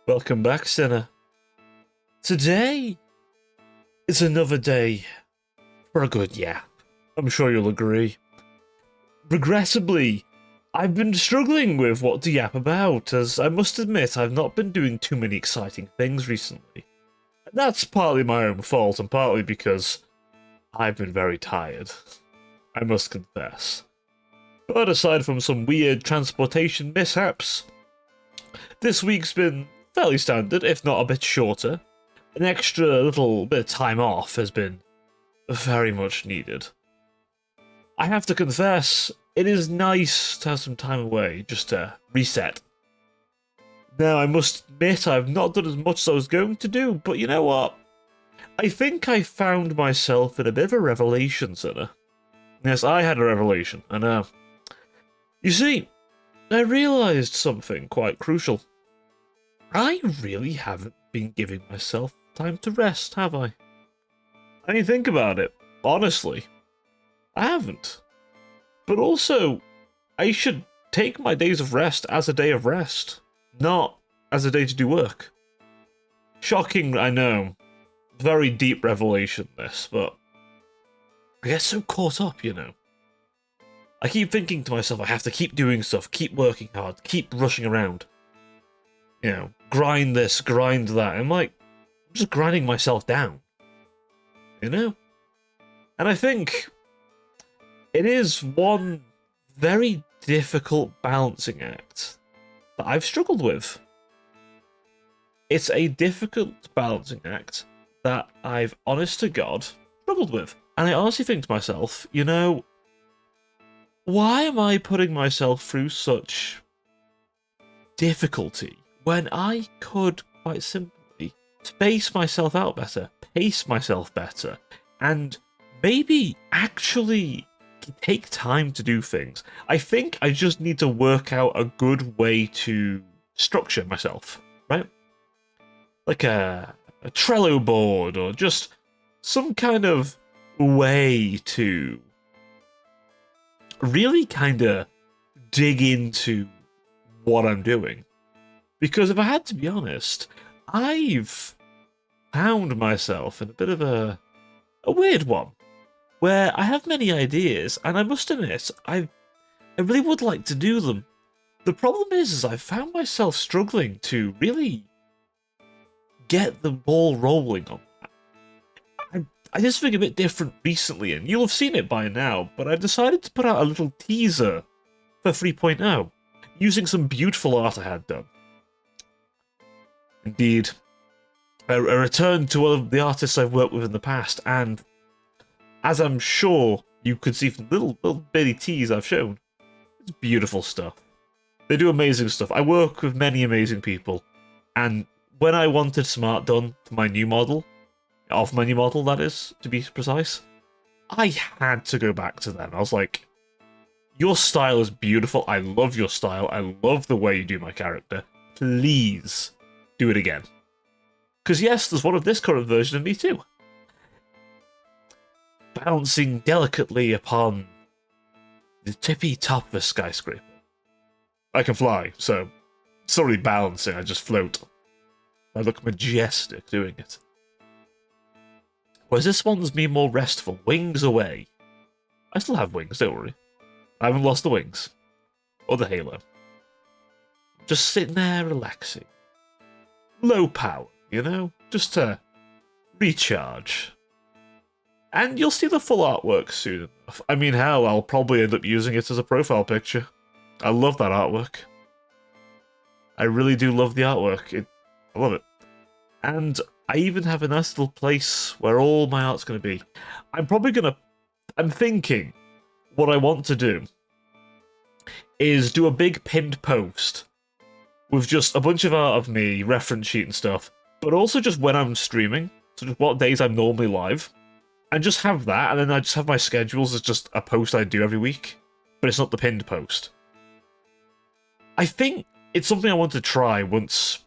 Welcome back, Sinner. Today is another day for a good yap. I'm sure you'll agree. Regrettably, I've been struggling with what to yap about, as I must admit I've not been doing too many exciting things recently. That's partly my own fault, and partly because I've been very tired. I must confess. But aside from some weird transportation mishaps, this week's been fairly standard, if not a bit shorter. An extra little bit of time off has been very much needed. I have to confess, it is nice to have some time away, just to reset. Now, I must admit I've not done as much as I was going to do, but you know what? I think I found myself in a bit of a revelation, Sinner. Yes, I had a revelation, and you see, I realised something quite crucial. I really haven't been giving myself time to rest, have I? I mean, think about it. Honestly, I haven't. But also, I should take my days of rest as a day of rest, not as a day to do work. Shocking, I know. Very deep revelation, this, but I get so caught up, you know. I keep thinking to myself, I have to keep doing stuff, keep working hard, keep rushing around. You know, grind this, grind that. I'm just grinding myself down. You know? And I think it is one very difficult balancing act that I've struggled with. It's a difficult balancing act that I've, honest to God, struggled with. And I honestly think to myself, you know, why am I putting myself through such difficulty when I could quite simply space myself out better, pace myself better, and maybe actually take time to do things? I think I just need to work out a good way to structure myself, right? Like a Trello board, or just some kind of way to really kind of dig into what I'm doing. Because if I had to be honest, I've found myself in a bit of a weird one, where I have many ideas, and I must admit, I really would like to do them. The problem is I've found myself struggling to really get the ball rolling on that. I just think a bit different recently, and you'll have seen it by now, but I've decided to put out a little teaser for 3.0, using some beautiful art I had done. Indeed, a return to one of the artists I've worked with in the past, and as I'm sure you could see from the little bitty tease I've shown, it's beautiful stuff. They do amazing stuff. I work with many amazing people, and when I wanted some art done for my new model, that is, to be precise, I had to go back to them. I was like, your style is beautiful, I love your style, I love the way you do my character, please do it again. Because yes, there's one of this current version of me too. Bouncing delicately upon the tippy top of a skyscraper. I can fly, so it's not really balancing, I just float. I look majestic doing it. Whereas this one's me more restful, wings away. I still have wings, don't worry. I haven't lost the wings. Or the halo. Just sitting there relaxing. Low power, you know? Just to recharge. And you'll see the full artwork soon enough. I mean, hell, I'll probably end up using it as a profile picture. I love that artwork. I really do love the artwork. I love it. And I even have a nice little place where all my art's going to be. I'm thinking what I want to do is do a big pinned post with just a bunch of art of me, reference sheet and stuff, but also just when I'm streaming, so just what days I'm normally live, and just have that, and then I just have my schedules as just a post I do every week, but it's not the pinned post. I think it's something I want to try once,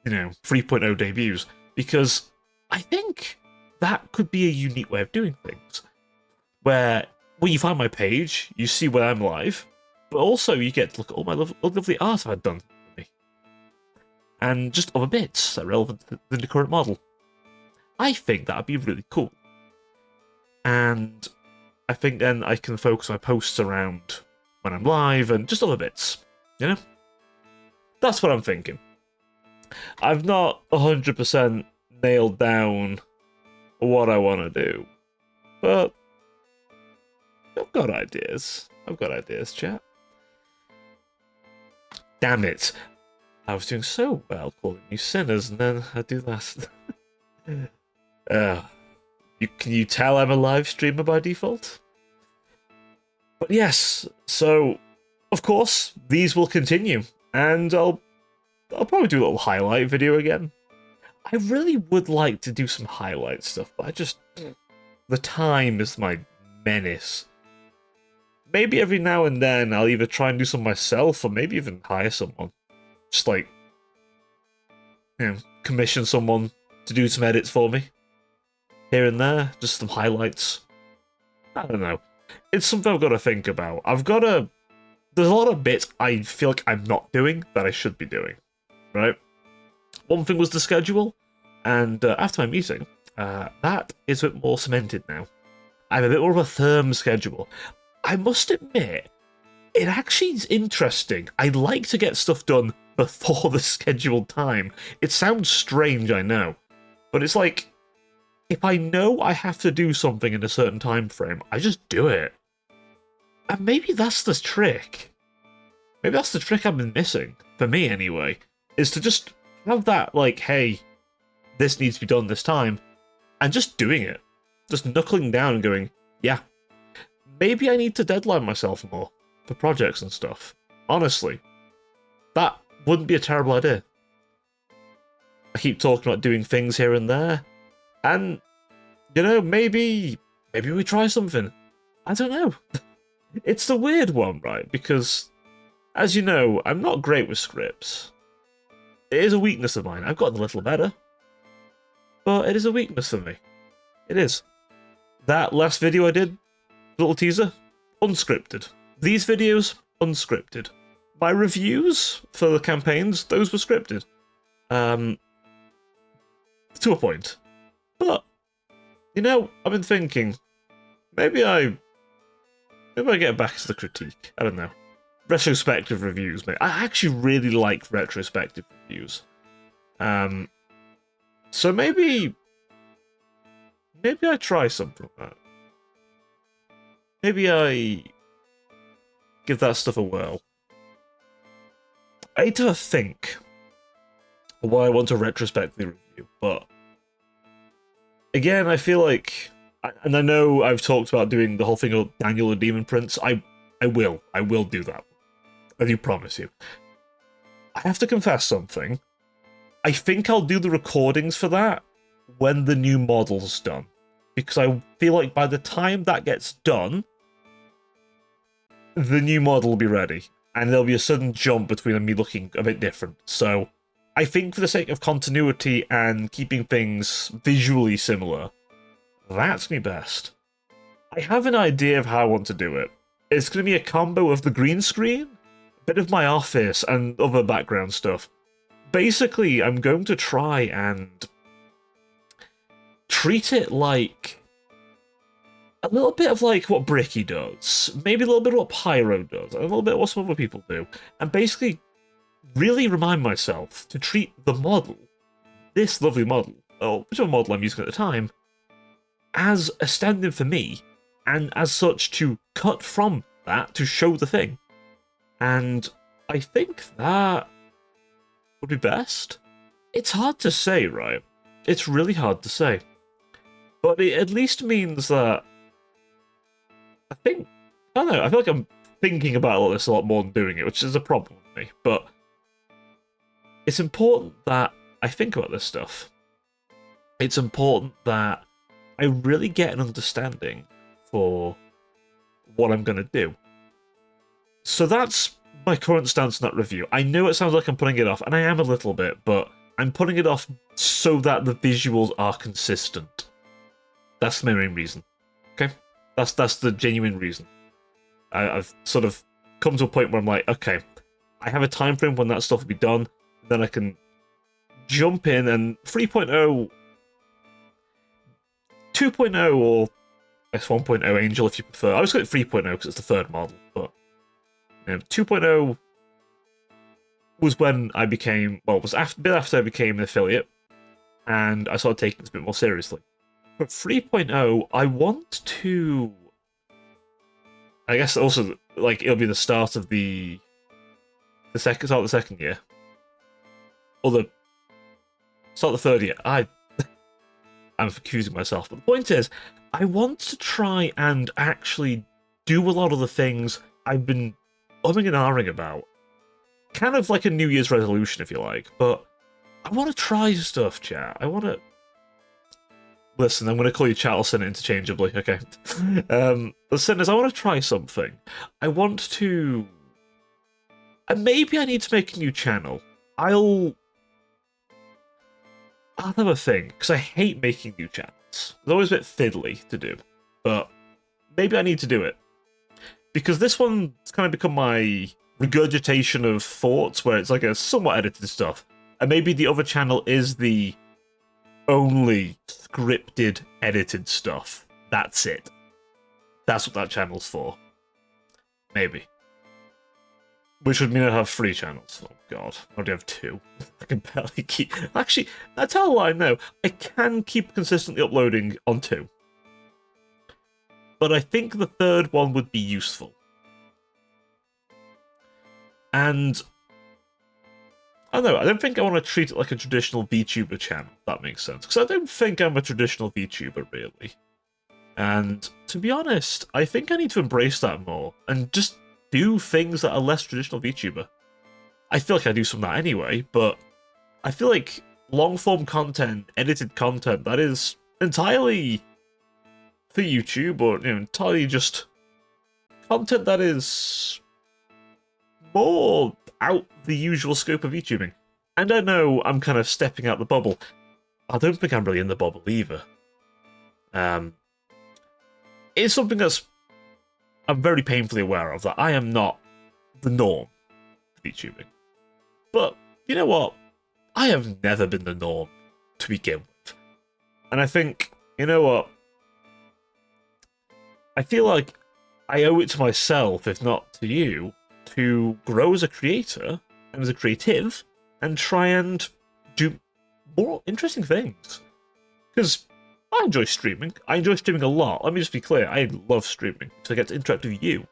3.0 debuts, because I think that could be a unique way of doing things. Where, when you find my page, you see when I'm live, but also you get to look at all my lovely art I've done for me. and just other bits that are relevant to the current model. I think that would be really cool. And I think then I can focus my posts around when I'm live and just other bits, you know? That's what I'm thinking. I've not 100% nailed down what I want to do, but I've got ideas. Chat. Damn it. I was doing so well calling you sinners, and then I do that. Can you tell I'm a live streamer by default? But yes, so of course these will continue, and I'll probably do a little highlight video again. I really would like to do some highlight stuff, but the time is my menace. Maybe every now and then I'll either try and do some myself, or maybe even hire someone. Just like, commission someone to do some edits for me. Here and there, just some highlights. I don't know. It's something I've got to think about. There's a lot of bits I feel like I'm not doing that I should be doing, right? One thing was the schedule, and after my meeting, that is a bit more cemented now. I have a bit more of a firm schedule. I must admit, it actually is interesting. I like to get stuff done before the scheduled time. It sounds strange, I know, but it's like, if I know I have to do something in a certain time frame, I just do it. And maybe that's the trick. Maybe that's the trick I've been missing, for me anyway, is to just have that, like, hey, this needs to be done this time, and just doing it. Just knuckling down and going, yeah. Maybe I need to deadline myself more for projects and stuff. Honestly, that wouldn't be a terrible idea. I keep talking about doing things here and there, and, maybe we try something. I don't know. It's the weird one, right? Because, as you know, I'm not great with scripts. It is a weakness of mine. I've gotten a little better, but it is a weakness for me. It is. That last video I did, little teaser, unscripted. These videos, unscripted. My reviews for the campaigns, those were scripted. To a point. But, I've been thinking, maybe I get back to the critique. I don't know. Retrospective reviews, mate. I actually really like retrospective reviews. So maybe I try something like that. Maybe I give that stuff a whirl. I need to think what I want to retrospectively review, but again, I feel like, and I know I've talked about doing the whole thing of Daniel the Demon Prince. I will do that. I do promise you. I have to confess something. I think I'll do the recordings for that when the new model's done. Because I feel like by the time that gets done, the new model will be ready. And there'll be a sudden jump between me looking a bit different. So I think for the sake of continuity and keeping things visually similar, that's going to be best. I have an idea of how I want to do it. It's going to be a combo of the green screen, a bit of my office, and other background stuff. Basically, I'm going to try and treat it like a little bit of like what Bricky does, maybe a little bit of what Pyro does, and a little bit of what some other people do, and basically really remind myself to treat the model, this lovely model, or whichever model I'm using at the time, as a stand-in for me, and as such to cut from that to show the thing. And I think that would be best. It's hard to say, right? It's really hard to say. But it at least means that I don't know, I feel like I'm thinking about all this a lot more than doing it, which is a problem with me. But it's important that I think about this stuff. It's important that I really get an understanding for what I'm going to do. So that's my current stance on that review. I know it sounds like I'm putting it off, and I am a little bit, but I'm putting it off so that the visuals are consistent. That's my main reason. Okay? That's the genuine reason. I've sort of come to a point where I'm like, okay, I have a time frame when that stuff will be done, then I can jump in and 3.0, 2.0, or S1.0 Angel if you prefer. I was going 3.0 because it's the third model, but 2.0 was when I became, well, it was a bit after I became an affiliate, and I started taking this a bit more seriously. But 3.0, I want to, I guess also, like, it'll be the start of the start of the second year, or the start of the third year. I'm confusing myself, but the point is, I want to try and actually do a lot of the things I've been umming and ahhing about. Kind of like a New Year's resolution, if you like, but I want to try stuff, chat. I want to... Listen, I'm going to call you chat or Senate interchangeably, okay? Listeners, I want to try something. I want to... And maybe I need to make a new channel. I'll have a thing, because I hate making new channels. It's always a bit fiddly to do, but maybe I need to do it. Because this one's kind of become my regurgitation of thoughts, where it's like a somewhat edited stuff. And maybe the other channel is the only scripted, edited stuff. That's it. That's what that channel's for. Maybe. Which would mean I'd have 3 channels. Oh god, I already have 2. I can barely keep... Actually, that's how I know. I can keep consistently uploading on 2. But I think the third one would be useful. And... I don't know, I don't think I want to treat it like a traditional VTuber channel, if that makes sense. Because I don't think I'm a traditional VTuber, really. And, to be honest, I think I need to embrace that more, and just do things that are less traditional VTuber. I feel like I do some of that anyway, but I feel like long-form content, edited content, that is entirely for YouTube, or entirely just content that is more out the usual scope of YouTubing. And I know I'm kind of stepping out the bubble. I don't think I'm really in the bubble either. It's something that's I'm very painfully aware of, that I am not the norm for VTubing. But, you know what? I have never been the norm to begin with. And I think, you know what? I feel like I owe it to myself, if not to you, to grow as a creator, and as a creative, and try and do more interesting things. Because I enjoy streaming. I enjoy streaming a lot. Let me just be clear. I love streaming, so I get to interact with you.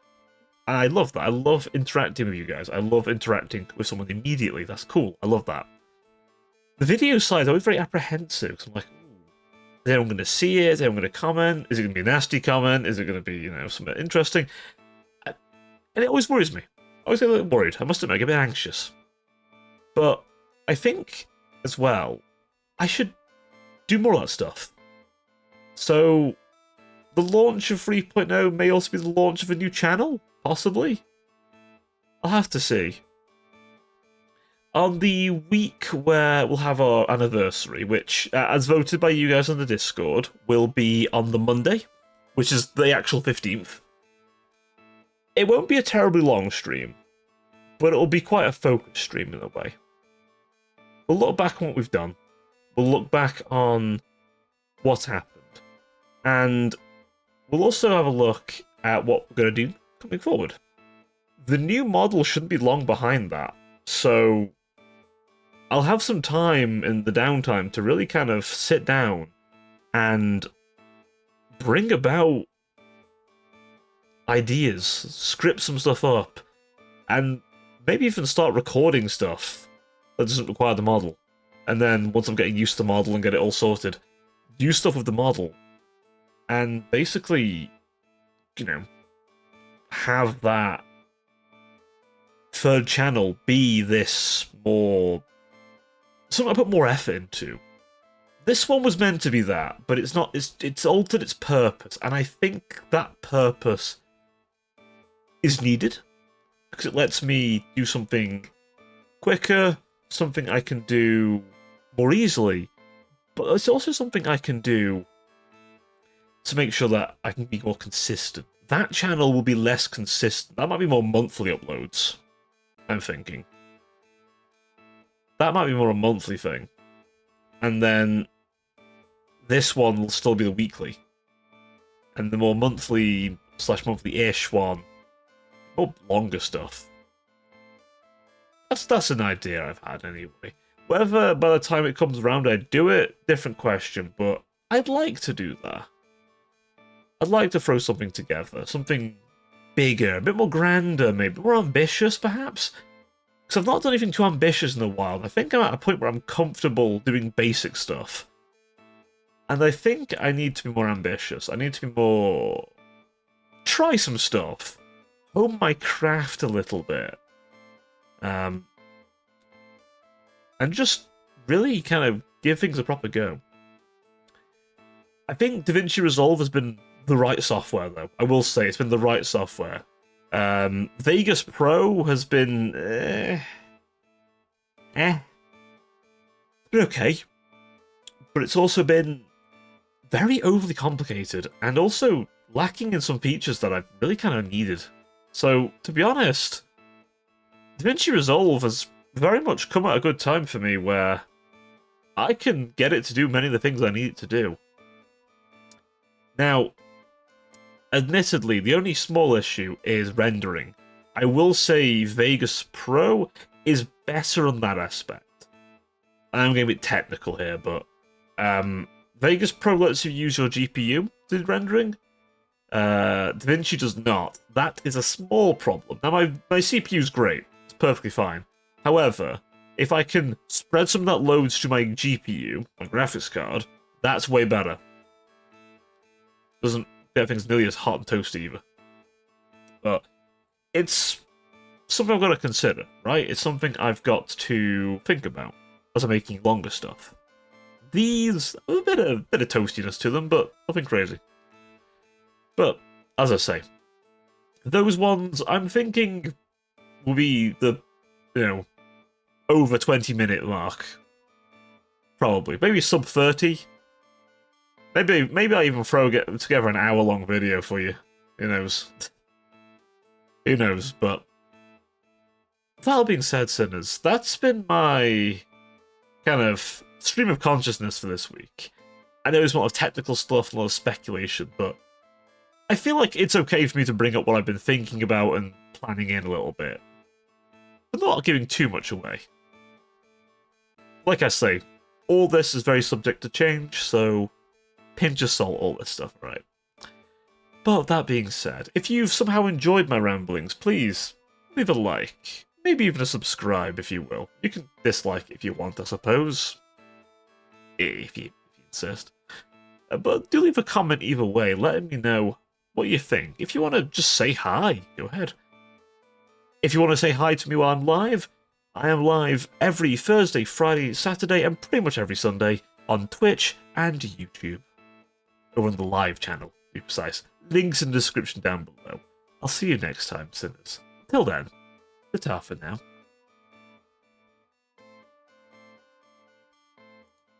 And I love that. I love interacting with you guys. I love interacting with someone immediately. That's cool. I love that. The video side, I was very apprehensive, because I'm like, is anyone going to see it? Is anyone going to comment? Is it going to be a nasty comment? Is it going to be, something interesting? And it always worries me. I always get a little worried. I must admit, I get a bit anxious. But I think, as well, I should do more of that stuff. So, the launch of 3.0 may also be the launch of a new channel, possibly. I'll have to see. On the week where we'll have our anniversary, which, as voted by you guys on the Discord, will be on the Monday, which is the actual 15th. It won't be a terribly long stream, but it'll be quite a focused stream in a way. We'll look back on what we've done. We'll look back on what happened. And we'll also have a look at what we're going to do coming forward. The new model shouldn't be long behind that, so I'll have some time in the downtime to really kind of sit down and bring about ideas, script some stuff up, and maybe even start recording stuff that doesn't require the model. And then, once I'm getting used to the model and get it all sorted, do stuff with the model. And basically, have that third channel be this more... something I put more effort into. This one was meant to be that, but it's not. It's altered its purpose, and I think that purpose is needed, because it lets me do something quicker, something I can do more easily, but it's also something I can do to make sure that I can be more consistent. That channel will be less consistent. That might be more monthly uploads, I'm thinking. That might be more a monthly thing. and then this one will still be the weekly, and the more monthly / monthly-ish one, more longer stuff. That's an idea I've had anyway. Whether by the time it comes around I do it, different question, but I'd like to do that. I'd like to throw something together, something bigger, a bit more grander, maybe more ambitious, perhaps. Because I've not done anything too ambitious in a while. I think I'm at a point where I'm comfortable doing basic stuff. And I think I need to be more ambitious. I need to be more... try some stuff. Hone my craft a little bit. And just really kind of give things a proper go. I think DaVinci Resolve has been the right software, though. I will say it's been the right software. Vegas Pro has been... been okay. But it's also been very overly complicated, and also lacking in some features that I've really kind of needed. So, to be honest, DaVinci Resolve has very much come at a good time for me, where I can get it to do many of the things I need it to do. Now, admittedly, the only small issue is rendering. I will say Vegas Pro is better on that aspect. I'm going to be technical here, but Vegas Pro lets you use your GPU to do rendering. DaVinci does not. That is a small problem. Now, my CPU is great. It's perfectly fine. However, if I can spread some of that load to my GPU, my graphics card, that's way better. Doesn't get things nearly as hot and toasty either. But it's something I've got to consider, right? It's something I've got to think about as I'm making longer stuff. These have a bit of toastiness to them, but nothing crazy. But as I say, those ones I'm thinking will be the, over 20-minute mark. Probably. Maybe sub 30. Maybe I even throw together an hour-long video for you. Who knows? Who knows? But that all being said, sinners, that's been my kind of stream of consciousness for this week. I know there's a lot of technical stuff, a lot of speculation, but I feel like it's okay for me to bring up what I've been thinking about and planning in a little bit, but not giving too much away. Like I say, all this is very subject to change, so pinch of salt, all this stuff, right? But that being said, if you've somehow enjoyed my ramblings, please leave a like, maybe even a subscribe if you will. You can dislike it if you want, I suppose, if you insist. But do leave a comment either way, letting me know what you think. If you want to just say hi, go ahead. If you want to say hi to me while I'm live, I am live every Thursday, Friday, Saturday, and pretty much every Sunday on Twitch and YouTube. Over on the live channel, to be precise. Links in the description down below. I'll see you next time, sinners. Till then, ta-ta for now.